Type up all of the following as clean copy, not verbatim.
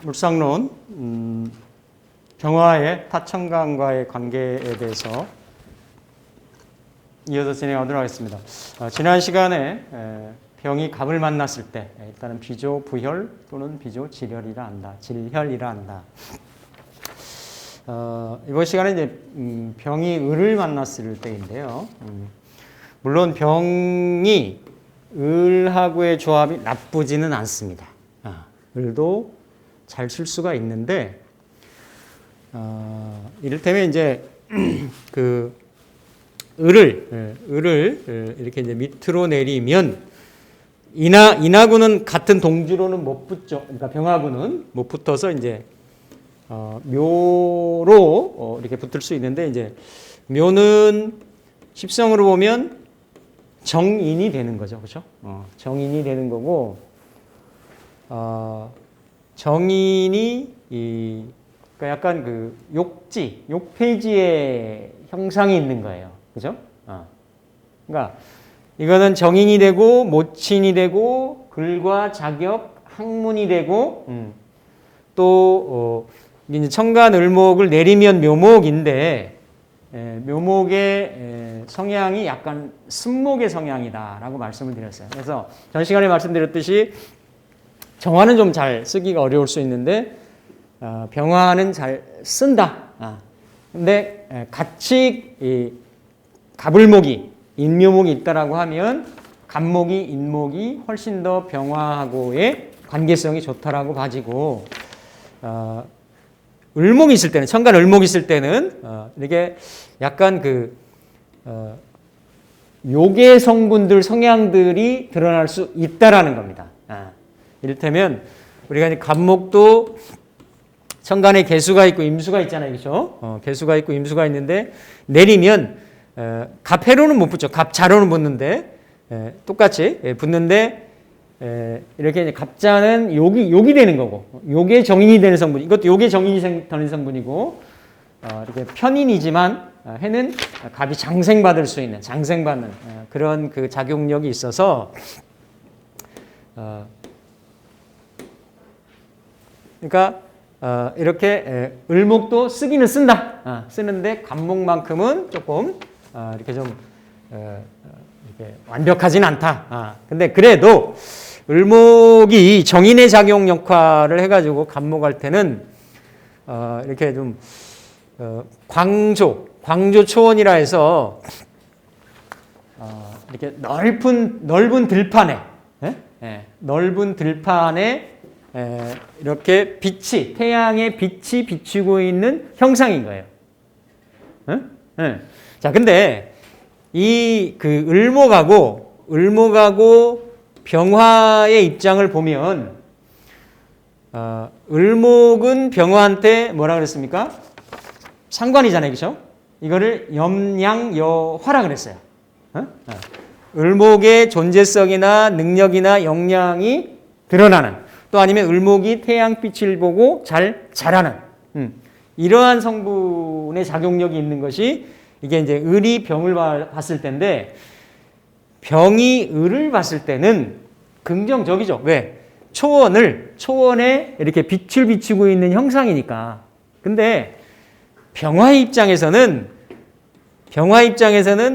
물상론, 병화의 타천간과의 관계에 대해서 이어서 진행하도록 하겠습니다. 지난 시간에 병이 갑을 만났을 때 일단은 비조 부혈 또는 비조 질혈이라 한다. 질혈이라 한다. 이번 시간에 이제 병이 을을 만났을 때인데요. 물론 병이 을하고의 조합이 나쁘지는 않습니다. 을도 잘 쓸 수가 있는데, 이를테면 이제 그 을을 이렇게 이제 밑으로 내리면 인하고는 같은 동주로는 못 붙죠. 그러니까 병하고는 못 붙어서 이제 묘로 이렇게 붙을 수 있는데, 이제 묘는 십성으로 보면 정인이 되는 거죠, 그렇죠? 정인이 되는 거고, 정인이 그러니까 약간 그 욕폐지의 형상이 있는 거예요, 그렇죠? 그러니까 이거는 정인이 되고 모친이 되고 글과 자격, 학문이 되고 또 이제 천간 을목을 내리면 묘목인데, 묘목의 성향이 약간 승목의 성향이다라고 말씀을 드렸어요. 그래서 전 시간에 말씀드렸듯이 정화는 좀 잘 쓰기가 어려울 수 있는데 병화는 잘 쓴다. 근데 같이 이 갑을목이 인묘목이 있다라고 하면 갑목이 인목이 훨씬 더 병화하고의 관계성이 좋다라고 봐지고, 을목이 있을 때는, 천간 을목이 있을 때는 이렇게 약간 그 욕의 성분들 성향들이 드러날 수 있다라는 겁니다. 이를테면 우리가 이제 갑목도 천간에 개수가 있고 임수가 있잖아요, 그렇죠? 개수가 있고 임수가 있는데 내리면 갑해로는 못 붙죠. 갑자로는 붙는데 똑같이 붙는데 이렇게 이제 갑자는 욕이 되는 거고, 욕의 정인이 되는 성분, 이것도 욕의 정인이 되는 성분이고, 이렇게 편인이지만 해는 갑이 장생받을 수 있는, 장생받는 그런 그 작용력이 있어서 그러니까 이렇게 을목도 쓰기는 쓴다. 쓰는데 갑목만큼은 조금 이렇게 좀 이렇게 완벽하진 않다. 근데 그래도 을목이 정인의 작용 역할을 해가지고 갑목할 때는 이렇게 좀 광조 초원이라 해서 이렇게 넓은 들판에 넓은 들판에 이렇게 빛이, 태양의 빛이 비추고 있는 형상인 거예요. 자, 근데 이 그 을목하고 병화의 입장을 보면, 을목은 병화한테 뭐라 그랬습니까? 상관이잖아요, 그렇죠? 이거를 염양여화라 그랬어요. 을목의 존재성이나 능력이나 역량이 드러나는, 또 아니면 을목이 태양빛을 보고 잘 자라는 이러한 성분의 작용력이 있는 것이 이게 이제 을이 병을 봤을 때인데, 병이 을을 봤을 때는 긍정적이죠. 왜? 초원에 이렇게 빛을 비추고 있는 형상이니까. 근데 병화의 입장에서는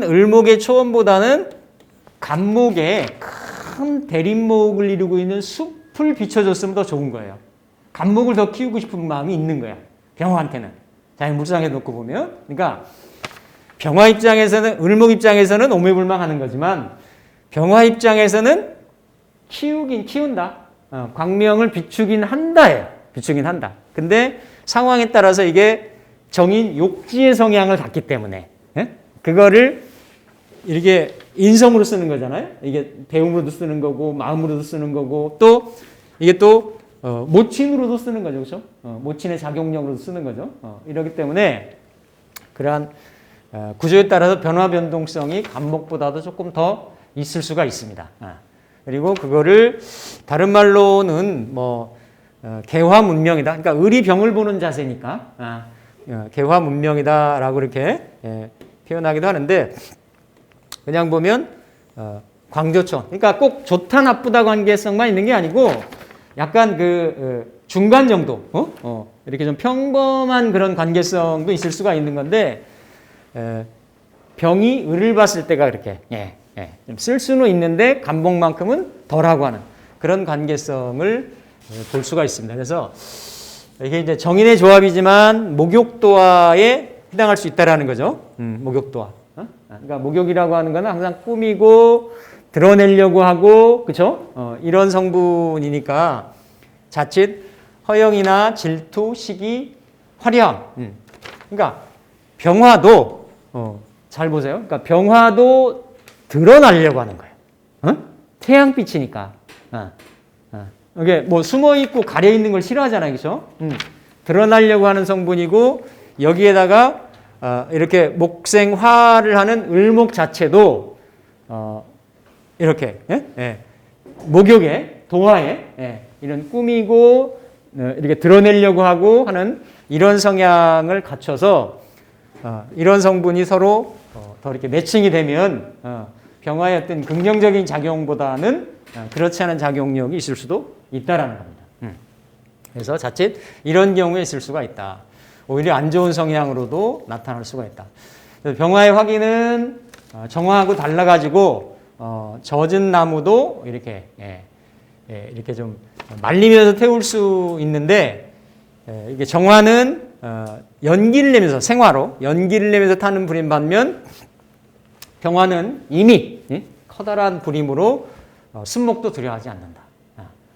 을목의 초원보다는 갑목의 큰 대립목을 이루고 있는 숲을 비춰줬으면 더 좋은 거예요. 갑목을 더 키우고 싶은 마음이 있는 거야, 병화한테는. 자, 물상에 놓고 보면. 그러니까 병화 입장에서는, 을목 입장에서는 오매불망하는 거지만 병화 입장에서는 키운다. 광명을 비추긴 한다예요. 비추긴 한다. 근데 상황에 따라서 이게 정인 욕지의 성향을 갖기 때문에 그거를 이렇게 인성으로 쓰는 거잖아요. 이게 배움으로도 쓰는 거고 마음으로도 쓰는 거고, 또 이게 또 모친으로도 쓰는 거죠, 그렇죠? 모친의 작용력으로도 쓰는 거죠. 이러기 때문에 그러한 구조에 따라서 변화 변동성이 갑목보다도 조금 더 있을 수가 있습니다. 그리고 그거를 다른 말로는 뭐 개화 문명이다. 그러니까 을이 병을 보는 자세니까 개화 문명이다라고 이렇게 표현하기도 하는데 그냥 보면 광조촌. 그러니까 꼭 좋다 나쁘다 관계성만 있는 게 아니고 약간 그 중간 정도, 이렇게 좀 평범한 그런 관계성도 있을 수가 있는 건데 병이 을을 봤을 때가 그렇게 좀 쓸 수는 있는데 감목만큼은 덜하고 하는 그런 관계성을 볼 수가 있습니다. 그래서 이게 이제 정인의 조합이지만 목욕도화에 해당할 수 있다라는 거죠. 목욕도화. 그러니까 목욕이라고 하는 거는 항상 꾸미고 드러내려고 하고, 그렇죠? 이런 성분이니까 자칫 허영이나 질투, 시기, 화려함. 그러니까 병화도 잘 보세요. 그러니까 병화도 드러나려고 하는 거예요. 태양빛이니까. 이게 뭐 숨어 있고 가려 있는 걸 싫어하잖아요, 그렇죠? 드러나려고 하는 성분이고 여기에다가 이렇게 목생화를 하는 을목 자체도 이렇게 목욕에 도화에 이런 꾸미고 이렇게 드러내려고 하고 하는 이런 성향을 갖춰서 이런 성분이 서로 더 이렇게 매칭이 되면 병화의 어떤 긍정적인 작용보다는 그렇지 않은 작용력이 있을 수도 있다라는 겁니다. 그래서 자칫 이런 경우에 있을 수가 있다. 오히려 안 좋은 성향으로도 나타날 수가 있다. 그래서 병화의 화기는 정화하고 달라가지고 젖은 나무도 이렇게 이렇게 좀 말리면서 태울 수 있는데 이게 정화는 연기를 내면서 생화로 연기를 내면서 타는 불임 반면 병화는 이미 커다란 불임으로 순목도 두려워하지 않는다.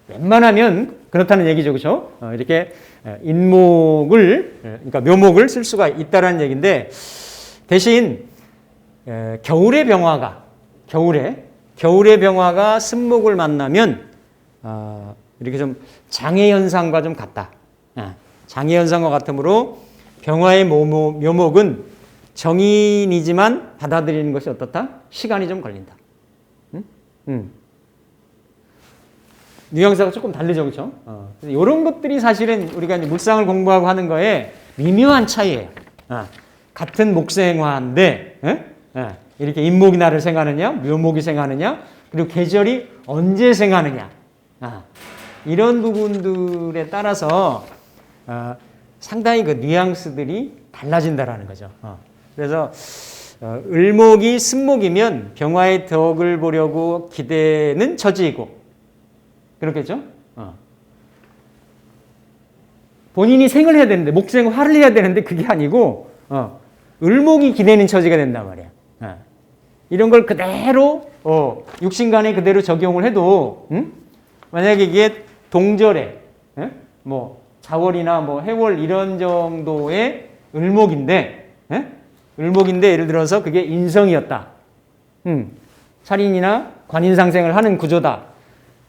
웬만하면 그렇다는 얘기죠, 그렇죠? 이렇게 인목을 그러니까 묘목을 쓸 수가 있다라는 얘기인데 대신 겨울의 병화가 겨울의 병화가 순목을 만나면 이렇게 좀 장애 현상과 좀 같다. 장애 현상과 같으므로 병화의 묘목은 정인이지만 받아들이는 것이 어떻다? 시간이 좀 걸린다. 뉘앙스가 조금 다르죠, 그렇죠? 이런 것들이 사실은 우리가 이제 물상을 공부하고 하는 거에 미묘한 차이예요. 같은 목생화인데 이렇게 인목이 나를 생하느냐, 묘목이 생하느냐, 그리고 계절이 언제 생하느냐, 이런 부분들에 따라서 상당히 그 뉘앙스들이 달라진다라는 거죠. 그래서 을목이 쓴목이면 병화의 덕을 보려고 기대는 처지이고, 그렇겠죠? 본인이 생을 해야 되는데, 목생화를 해야 되는데 그게 아니고 을목이 기대는 처지가 된단 말이야. 이런 걸 그대로 육신간에 그대로 적용을 해도 만약에 이게 동절에 뭐 자월이나 뭐 해월 이런 정도의 을목인데 예를 들어서 그게 인성이었다. 살인이나 관인상생을 하는 구조다.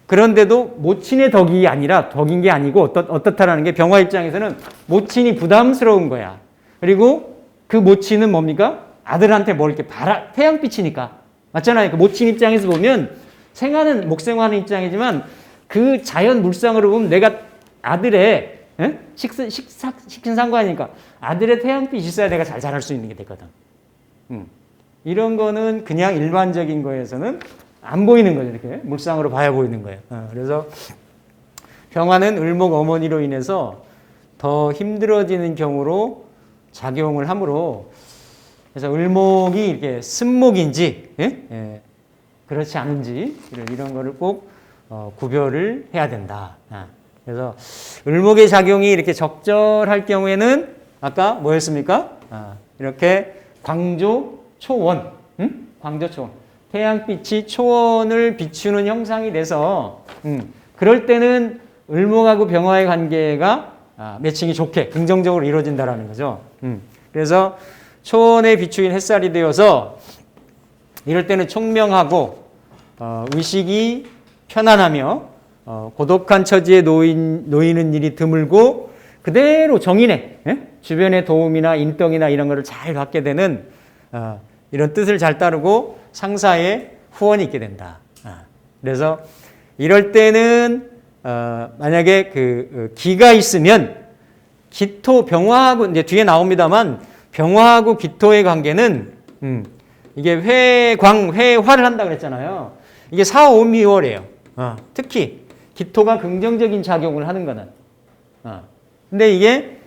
그런데도 모친의 덕이 아니라 덕인 게 아니고 어떻다라는 게 병화 입장에서는 모친이 부담스러운 거야. 그리고 그 모친은 뭡니까? 아들한테 뭘 이렇게 태양빛이니까. 맞잖아요. 그 모친 입장에서 보면 생하는 목생하는 입장이지만 그 자연 물상으로 보면 내가 아들의 식신상관이니까 아들의 태양빛이 있어야 내가 잘 자랄 수 있는 게 되거든. 이런 거는 그냥 일반적인 거에서는 안 보이는 거죠. 이렇게 물상으로 봐야 보이는 거예요. 그래서 병화는 을목 어머니로 인해서 더 힘들어지는 경우로 작용을 하므로 그래서 을목이 이렇게 쓴목인지 그렇지 않은지 이런 거를 꼭 구별을 해야 된다. 그래서 을목의 작용이 이렇게 적절할 경우에는 아까 뭐였습니까? 이렇게 광조 초원, 광조 초원. 태양빛이 초원을 비추는 형상이 돼서 그럴 때는 을목하고 병화의 관계가 매칭이 좋게 긍정적으로 이루어진다라는 거죠. 그래서 초원에 비추인 햇살이 되어서 이럴 때는 총명하고 의식이 편안하며 고독한 처지에 놓이는 일이 드물고 그대로 정인의 주변의 도움이나 인덕이나 이런 거를 잘 받게 되는 이런 뜻을 잘 따르고 상사의 후원이 있게 된다. 그래서 이럴 때는 만약에 그 기가 있으면 기토 병화하고 이제 뒤에 나옵니다만 병화하고 기토의 관계는 이게 회화를 한다 그랬잖아요. 이게 4, 5, 미월이에요. 특히 기토가 긍정적인 작용을 하는 거는. 근데 이게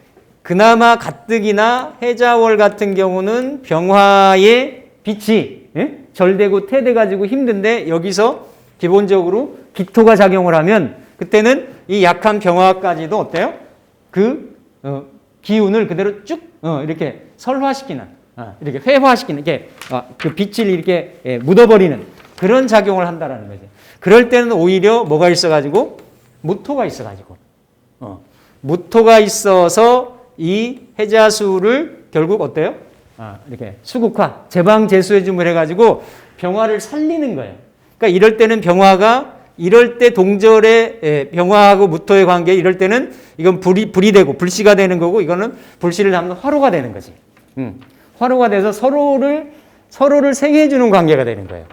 그나마 가뜩이나 해자월 같은 경우는 병화의 빛이 절되고 태돼가지고 힘든데 여기서 기본적으로 기토가 작용을 하면 그때는 이 약한 병화까지도 어때요? 그 기운을 그대로 쭉 이렇게 설화시키는, 이렇게 회화시키는, 이렇게 그 빛을 이렇게 묻어버리는 그런 작용을 한다라는 거죠. 그럴 때는 오히려 뭐가 있어가지고 무토가 있어가지고 무토가 있어서 이 해자수를 결국 어때요? 이렇게 수국화, 제방제수해줌을 해가지고 병화를 살리는 거예요. 그러니까 이럴 때는 병화가 이럴 때 동절의 병화하고 무토의 관계 이럴 때는 이건 불이 되고 불씨가 되는 거고 이거는 불씨를 담는 화로가 되는 거지. 화로가 돼서 서로를 생해주는 관계가 되는 거예요.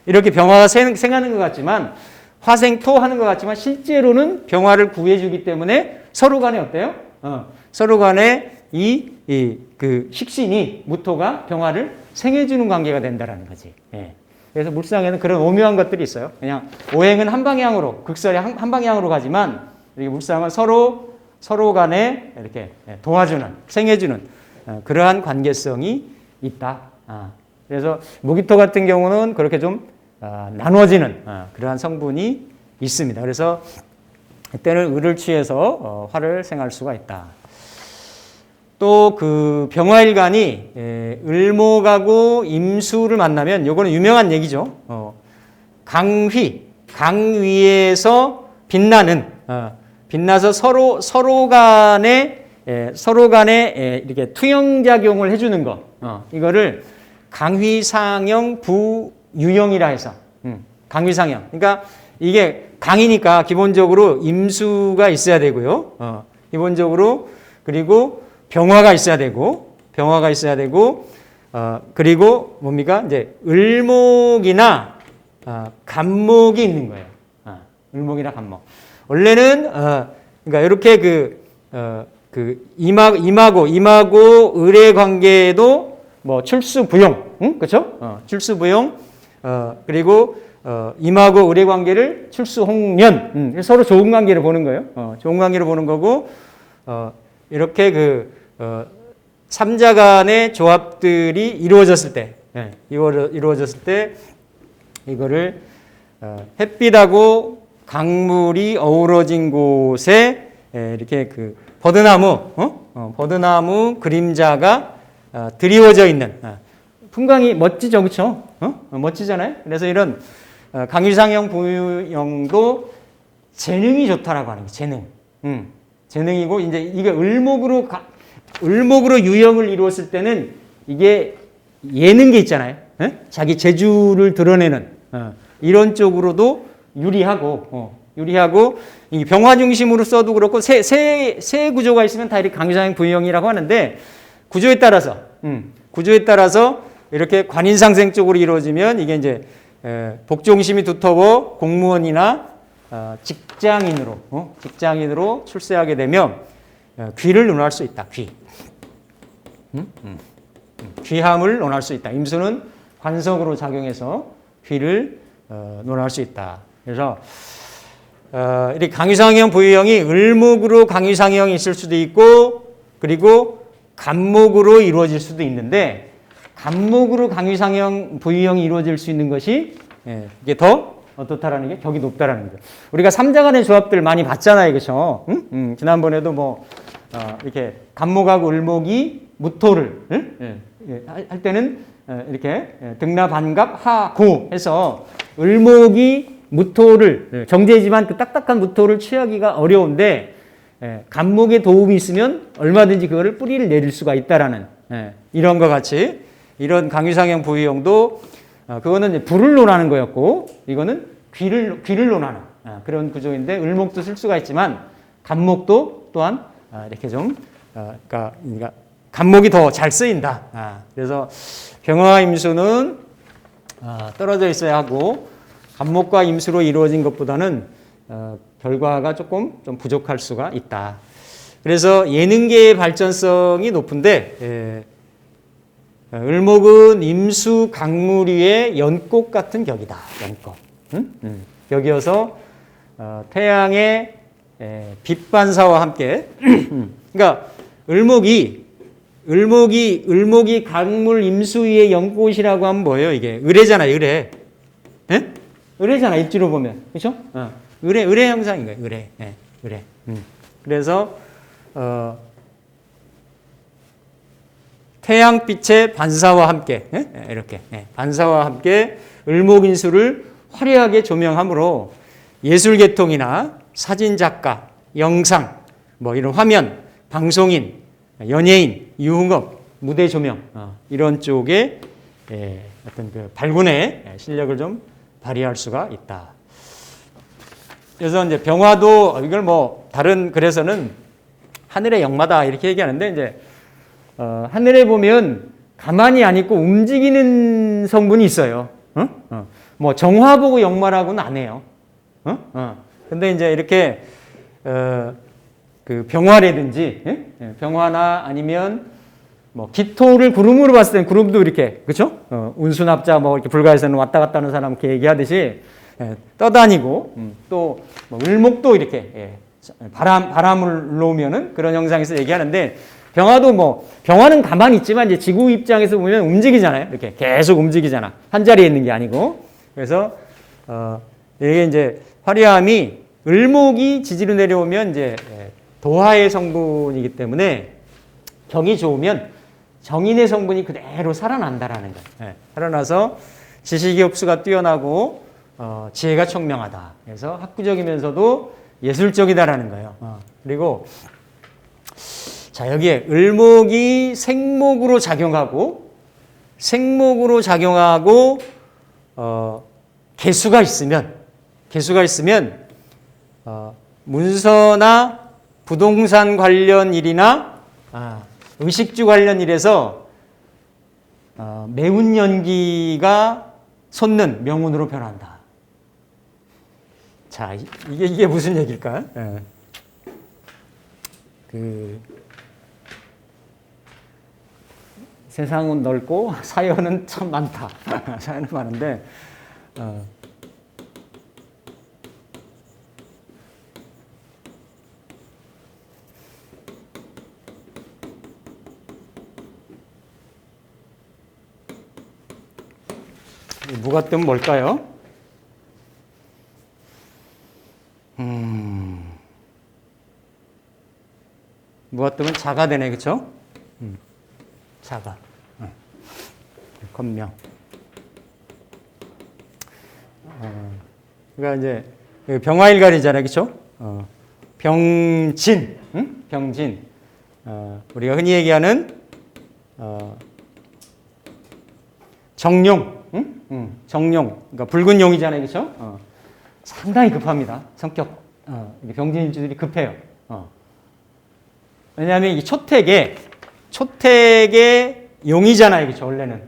이렇게 병화가 생하는 것 같지만 화생토 하는 것 같지만 실제로는 병화를 구해주기 때문에 서로 간에 어때요? 서로 간에 그 식신이 무토가 병화를 생해주는 관계가 된다라는 거지. 그래서 물상에는 그런 오묘한 것들이 있어요. 그냥 오행은 한 방향으로, 극설이 한 방향으로 가지만 이렇게 물상은 서로 간에 이렇게 도와주는, 생해주는 그러한 관계성이 있다. 그래서 무기토 같은 경우는 그렇게 좀 나누어지는 그러한 성분이 있습니다. 그래서 이때는 을을 취해서 화를 생할 수가 있다. 또 그 병화일간이 을목하고 임수를 만나면 요거는 유명한 얘기죠. 강위에서 빛나서 서로 간에 이렇게 투영작용을 해주는 거. 이거를 강위상형 부유형이라 해서 강위상형. 그러니까 이게 강이니까 기본적으로 임수가 있어야 되고요. 기본적으로 그리고 병화가 있어야 되고 그리고 뭡니까? 이제 을목이나 간목이 있는 거예요. 을목이나 간목. 원래는 그러니까 이렇게 임하고 을의 관계도 뭐 출수부용, 그렇죠? 출수부용 그리고 임하고 을의 관계를 출수홍련 서로 좋은 관계를 보는 거예요. 좋은 관계를 보는 거고 이렇게 삼자 간의 조합들이 이루어졌을 때 이거를 햇빛하고 강물이 어우러진 곳에 이렇게 그 버드나무 그림자가 드리워져 있는 풍광이 멋지죠, 그렇죠? 멋지잖아요. 그래서 이런 강유상형 부유형도 재능이 좋다라고 하는 게 재능. 재능이고 이제 이게 을목으로 유형을 이루었을 때는 이게 예능계 있잖아요. 자기 재주를 드러내는 이런 쪽으로도 유리하고 이 병화 중심으로 써도 그렇고 세 구조가 있으면 다 이렇게 강유상형 부유형이라고 하는데 구조에 따라서 이렇게 관인상생 쪽으로 이루어지면 이게 이제 복종심이 두터워 공무원이나 직장인으로 출세하게 되면 귀를 논할 수 있다. 귀함을 논할 수 있다. 임수는 관성으로 작용해서 귀를 논할 수 있다. 그래서 이렇게 강유상형 부유형이 을목으로 강유상형이 있을 수도 있고 그리고 간목으로 이루어질 수도 있는데 간목으로 강유상형 부유형이 이루어질 수 있는 것이 이게 더 어떻다라는 게 격이 높다라는 거죠. 우리가 삼자 간의 조합들 많이 봤잖아요, 그렇죠? 지난번에도 뭐 이렇게 간목하고 을목이 무토를 할 때는 이렇게 등나 반갑 하고 해서 을목이 무토를 정제지만 그 딱딱한 무토를 취하기가 어려운데 간목의 도움이 있으면 얼마든지 그거를 뿌리를 내릴 수가 있다라는 이런 것 같이 이런 강유상형 부유형도 그거는 이제 불을 논하는 거였고 이거는 귀를 논하는 그런 구조인데 을목도 쓸 수가 있지만 간목도 또한 이렇게 좀 그러니까 간목이 더 잘 쓰인다. 그래서 병화와 임수는 떨어져 있어야 하고 간목과 임수로 이루어진 것보다는 결과가 조금 좀 부족할 수가 있다. 그래서 예능계의 발전성이 높은데 을목은 임수 강물 위의 연꽃 같은 격이다. 연꽃. 격이어서 태양의 빛 반사와 함께 그러니까 을목이 강물 임수 위의 연꽃이라고 하면 뭐예요? 이게 의뢰잖아요. 의뢰. 예? 의뢰잖아. 입지로 보면. 그렇죠? 의뢰 형상인 거예요. 의뢰. 예, 의뢰. 그래서 태양빛의 반사와 함께 이렇게 반사와 함께 을목인수를 화려하게 조명함으로 예술계통이나 사진작가, 영상, 뭐 이런 화면, 방송인, 연예인, 유흥업, 무대 조명 이런 쪽에 어떤 그 발군의 실력을 좀 발휘할 수가 있다. 그래서 이제 병화도 이걸 뭐 다른 글에서는 하늘의 영마다 이렇게 얘기하는데 이제 하늘에 보면 가만히 안 있고 움직이는 성분이 있어요. 뭐 정화 보고 영마라고는 안 해요. 근데 이제 이렇게 그 병화라든지 병화나 아니면 뭐 기토를 구름으로 봤을 때는 구름도 이렇게 그렇죠? 운수납자 뭐 이렇게 불가에서는 왔다 갔다 하는 사람 이렇게 얘기하듯이 떠다니고 또 뭐 을목도 이렇게 바람을 놓으면은 그런 형상에서 얘기하는데 병화도 뭐 병화는 가만히 있지만 이제 지구 입장에서 보면 움직이잖아요. 이렇게 계속 움직이잖아. 한 자리에 있는 게 아니고. 그래서 이게 이제 화려함이 을목이 지지로 내려오면 이제 도화의 성분이기 때문에 격이 좋으면 정인의 성분이 그대로 살아난다라는 거예요. 살아나서 지식의 흡수가 뛰어나고 지혜가 총명하다. 그래서 학구적이면서도 예술적이다라는 거예요. 그리고 자 여기에 을목이 생목으로 작용하고 개수가 있으면 문서나 부동산 관련 일이나 의식주 관련 일에서 매운 연기가 솟는 명운으로 변한다. 자, 이게 무슨 얘기일까요? 세상은 넓고 사연은 참 많다. 사연은 많은데 무가 뜨면 뭘까요? 무가 뜨면 자가 되네, 그렇죠? 자가. 건명. 그러니까 이제 병화일간이잖아요, 그렇죠? 병진, 병진. 우리가 흔히 얘기하는 정용, 정용. 그러니까 붉은 용이잖아요, 그렇죠? 상당히 급합니다. 성격. 병진일주들이 급해요. 왜냐하면 이 초택의 용이잖아요, 그렇죠? 원래는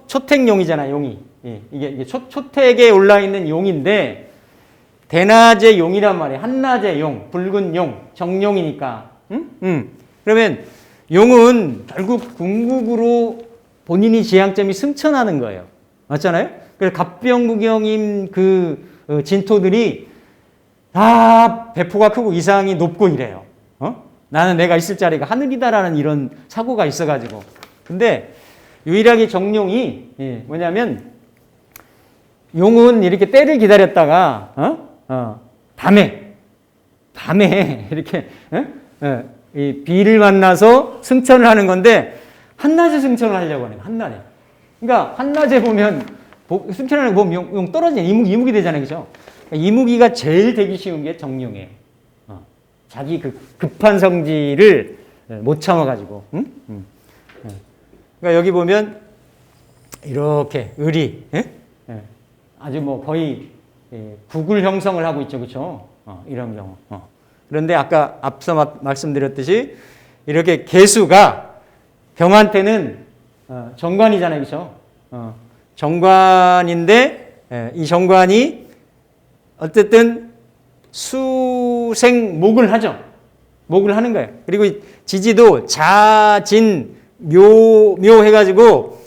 초택용이잖아요, 용이. 이게 초택에 올라 있는 용인데 대낮의 용이란 말이에요. 한낮의 용, 붉은 용, 정용이니까. 그러면 용은 결국 궁극으로 본인이 지향점이 승천하는 거예요. 맞잖아요? 그래서 갑병무경인 그 진토들이 다 배포가 크고 이상이 높고 이래요. 나는 내가 있을 자리가 하늘이다라는 이런 사고가 있어가지고. 근데 유일하게 정용이 뭐냐면 용은 이렇게 때를 기다렸다가 밤에 이렇게 이 비를 만나서 승천을 하는 건데 한낮에 승천을 하려고 하는 거예요. 한낮에. 그러니까 한낮에 보면 승천하는 거 보면 용 떨어지는 이묵이 되잖아요, 그렇죠? 이무기가 제일 되기 쉬운 게 정용이에요. 자기 그 급한 성질을 못 참아가지고. 그러니까 여기 보면 이렇게 을이 아주 뭐 거의 국을 형성을 하고 있죠, 그렇죠? 이런 경우. 그런데 아까 앞서 말씀드렸듯이 이렇게 개수가 병한테는 정관이잖아요, 그렇죠? 정관인데 이 정관이 어쨌든 수생목을 하죠. 목을 하는 거예요. 그리고 지지도 자진 묘해가지고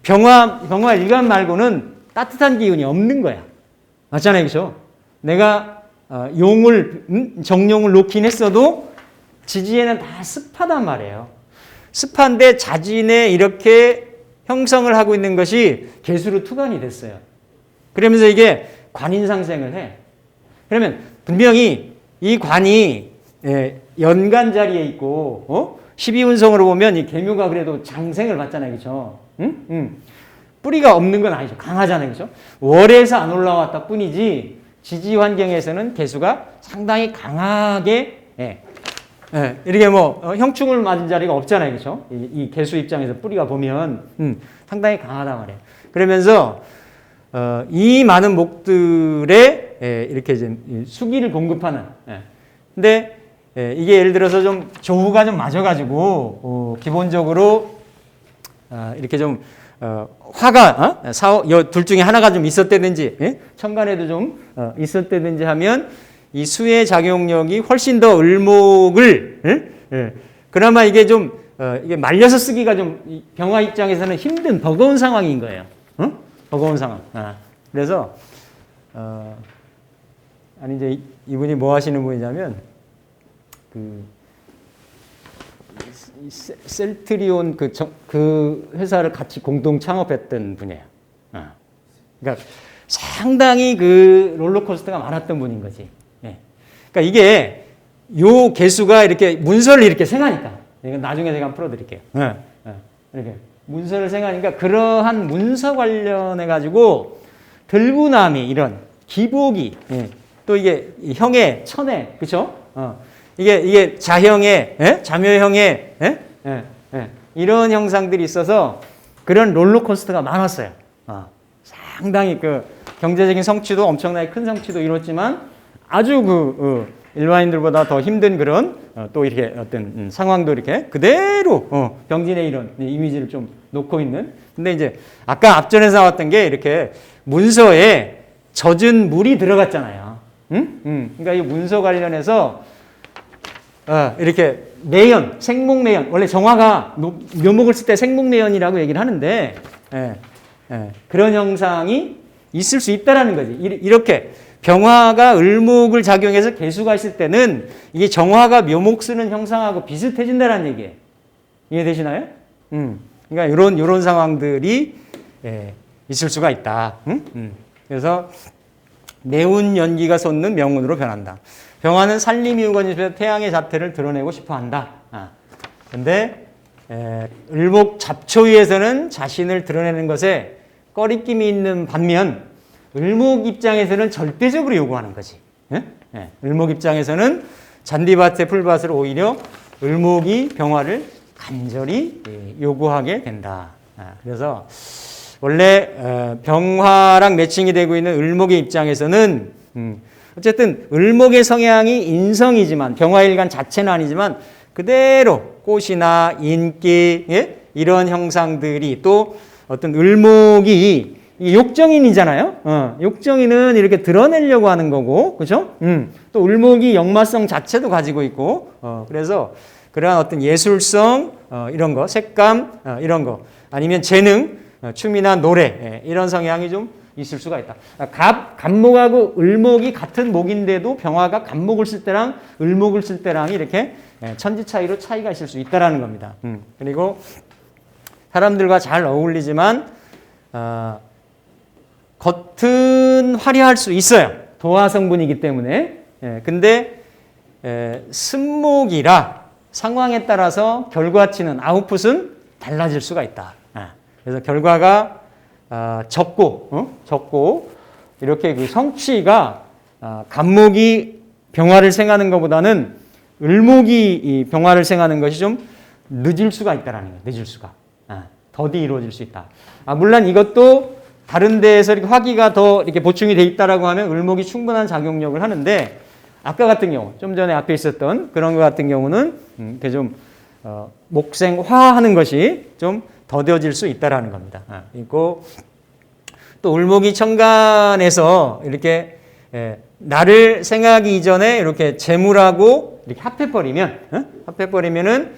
병화 일간 말고는 따뜻한 기운이 없는 거야. 맞잖아요, 그렇죠? 내가 정용을 놓긴 했어도 지지에는 다 습하단 말이에요. 습한데 자진에 이렇게 형성을 하고 있는 것이 개수로 투관이 됐어요. 그러면서 이게 관인상생을 해. 그러면 분명히 이 관이 연간 자리에 있고 12운성으로 보면 이 계묘가 그래도 장생을 받잖아요. 그렇죠? 뿌리가 없는 건 아니죠. 강하잖아요. 그렇죠? 월에서 안 올라왔다 뿐이지 지지 환경에서는 개수가 상당히 강하게 이렇게 형충을 맞은 자리가 없잖아요. 그렇죠? 이 개수 입장에서 뿌리가 보면 상당히 강하단 말이에요. 그러면서 이 많은 목들에 이렇게 이제 수기를 공급하는. 근데 이게 예를 들어서 좀 조후가 좀 맞아가지고 기본적으로 이렇게 좀 화가 둘 중에 하나가 좀 있었다든지 천간에도 좀 있었다든지 하면 이 수의 작용력이 훨씬 더 을목을 그나마 이게 좀 이게 말려서 쓰기가 좀 병화 입장에서는 힘든 버거운 상황인 거예요. 버거운 상황. 그래서 아니 이제 이분이 뭐 하시는 분이냐면 그 셀트리온 그 회사를 같이 공동 창업했던 분이에요. 그러니까 상당히 그 롤러코스터가 많았던 분인 거지. 그러니까 이게 요 개수가 이렇게 문서를 이렇게 생하니까 이건 나중에 제가 한번 풀어드릴게요. 이렇게 문서를 생하니까 그러한 문서 관련해 가지고 들부남이 이런 기복이 또 이게 형의 천의 그렇죠? 이게 자형의 자묘형의 이런 형상들이 있어서 그런 롤러코스터가 많았어요. 상당히 그 경제적인 성취도 엄청나게 큰 성취도 이뤘지만 아주 일반인들보다 더 힘든 그런 또 이렇게 어떤 상황도 이렇게 그대로 병진의 이런 이미지를 좀 놓고 있는. 근데 이제 아까 앞전에서 나왔던 게 이렇게 문서에 젖은 물이 들어갔잖아요. 그러니까 이 문서 관련해서 이렇게 내연, 생목내연. 원래 정화가 묘목을 쓸 때 생목내연이라고 얘기를 하는데 그런 형상이 있을 수 있다라는 거지. 이렇게 병화가 을목을 작용해서 개수가 있을 때는 이게 정화가 묘목 쓰는 형상하고 비슷해진다는 얘기예요. 이해되시나요? 그러니까 이런 상황들이 있을 수가 있다. 그래서 매운 연기가 솟는 명운으로 변한다. 병화는 산림이우건에서 태양의 자태를 드러내고 싶어한다. 근데 을목 잡초위에서는 자신을 드러내는 것에 꺼리낌이 있는 반면 을목 입장에서는 절대적으로 요구하는 거지. 을목 입장에서는 잔디밭의 풀밭을 오히려 을목이 병화를 간절히 요구하게 된다. 그래서 원래 병화랑 매칭이 되고 있는 을목의 입장에서는 어쨌든 을목의 성향이 인성이지만 병화일간 자체는 아니지만 그대로 꽃이나 인기 이런 형상들이 또 어떤 을목이 욕정인이잖아요. 욕정인은 이렇게 드러내려고 하는 거고, 그렇죠? 또 을목이 역마성 자체도 가지고 있고, 그래서 그러한 어떤 예술성 이런 거, 색감 이런 거, 아니면 재능, 춤이나 노래 이런 성향이 좀 있을 수가 있다. 갑목하고 을목이 같은 목인데도 병화가 갑목을 쓸 때랑 을목을 쓸 때랑 이렇게 천지 차이로 차이가 있을 수 있다라는 겁니다. 그리고 사람들과 잘 어울리지만 겉은 화려할 수 있어요. 도화 성분이기 때문에. 근데 승목이라 상황에 따라서 결과치는 아웃풋은 달라질 수가 있다. 그래서 결과가 적고 이렇게 그 성취가 갑목이 병화를 생하는 것보다는 을목이 이 병화를 생하는 것이 좀 늦을 수가 있다라는 거예요. 늦을 수가. 더디 이루어질 수 있다. 물론 이것도 다른 데에서 이렇게 화기가 더 이렇게 보충이 돼 있다라고 하면 을목이 충분한 작용력을 하는데 아까 같은 경우 좀 전에 앞에 있었던 그런 것 같은 경우는 이렇게 좀 목생화하는 것이 좀 더뎌질 수 있다라는 겁니다. 그리고 또 을목이 천간에서 이렇게 나를 생하기 이전에 이렇게 재물하고 이렇게 합해버리면은